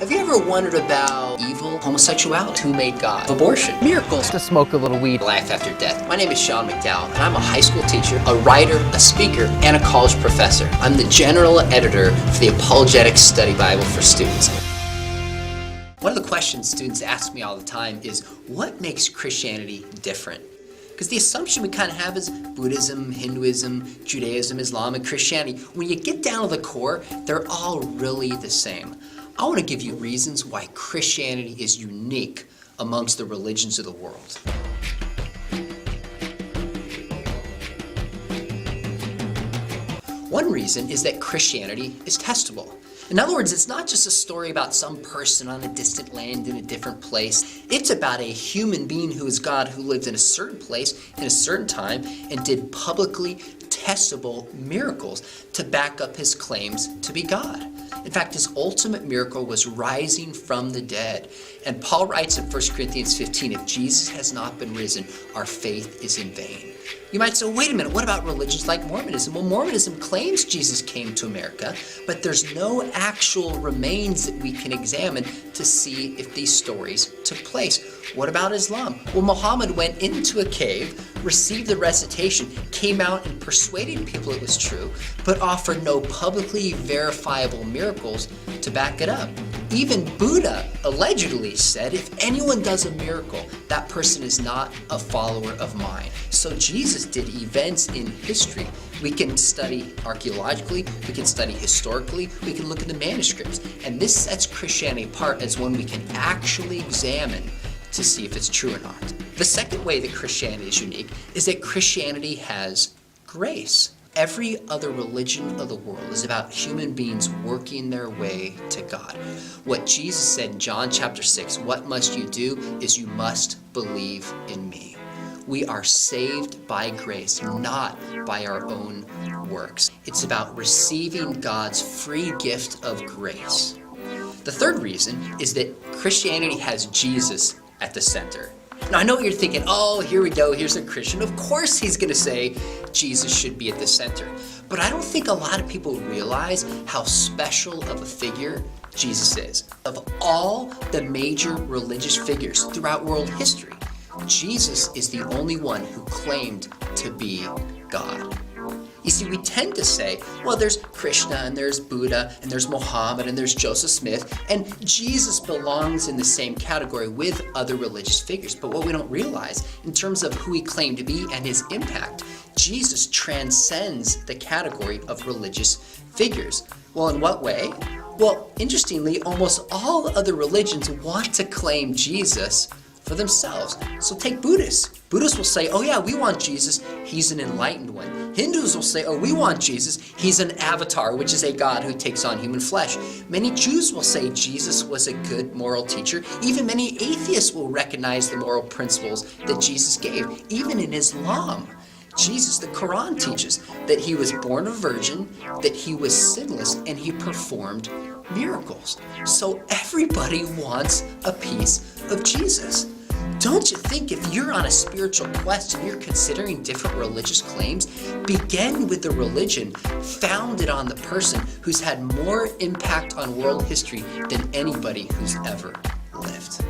Have you ever wondered about evil, homosexuality, who made God, abortion, miracles, To smoke a little weed. life after death? My name is McDowell, and I'm a high school teacher, a writer, a speaker, and a college professor. I'm the general editor for the Apologétique study Bible for students. One of the questions students ask me all the time is, what makes Christianity different? Because the assumption we kind of have is Buddhism, Hinduism, Judaism, Islam, and Christianity. When you get down to the core, they're all really the same. I want to give you reasons why Christianity is unique amongst the religions of the world. One reason is that Christianity is testable. In other words, it's not just a story about some person on a distant land in a different place. It's about a human being who is God, who lived in a certain place in a certain time and did publicly testable miracles to back up his claims to be God. In fact, his ultimate miracle was rising from the dead. And Paul writes in 1 Corinthians 15, if Jesus has not been risen, our faith is in vain. You might say, wait a minute, what about religions like Mormonism? Well, Mormonism claims Jesus came to America, but there's no actual remains that we can examine to see if these stories took place. What about Islam? Well, Muhammad went into a cave, received the recitation, came out and persuaded people it was true, but offered no publicly verifiable miracles to back it up. Even Buddha allegedly said, if anyone does a miracle, that person is not a follower of mine. So Jesus did events in history. We can study archaeologically, we can study historically, we can look at the manuscripts. And this sets Christianity apart as one we can actually examine to see if it's true or not. The second way that Christianity is unique is that Christianity has grace. Every other religion of the world is about human beings working their way to God. What Jesus said in John chapter 6, what must you do is you must believe in me. We are saved by grace, not by our own works. It's about receiving God's free gift of grace. The third reason is that Christianity has Jesus at the center. Now, I know what you're thinking, oh, here we go, here's a Christian. Of course he's going to say Jesus should be at the center. But I don't think a lot of people realize how special of a figure Jesus is. Of all the major religious figures throughout world history, Jesus is the only one who claimed to be God. You see, we tend to say, well, there's Krishna and there's Buddha and there's Muhammad and there's Joseph Smith, and Jesus belongs in the same category with other religious figures. But what we don't realize in terms of who he claimed to be and his impact, Jesus transcends the category of religious figures. Well, in what way? Well, interestingly, almost all other religions want to claim Jesus for themselves. So take Buddhists. Buddhists will say, oh yeah, we want Jesus, he's an enlightened one. Hindus will say, oh, we want Jesus, he's an avatar, which is a God who takes on human flesh. Many Jews will say Jesus was a good moral teacher. Even many atheists will recognize the moral principles that Jesus gave. Even in Islam, Jesus, the Quran teaches that he was born a virgin, that he was sinless, and he performed miracles. So everybody wants a piece of Jesus. Don't you think if you're on a spiritual quest and you're considering different religious claims, begin with the religion founded on the person who's had more impact on world history than anybody who's ever lived.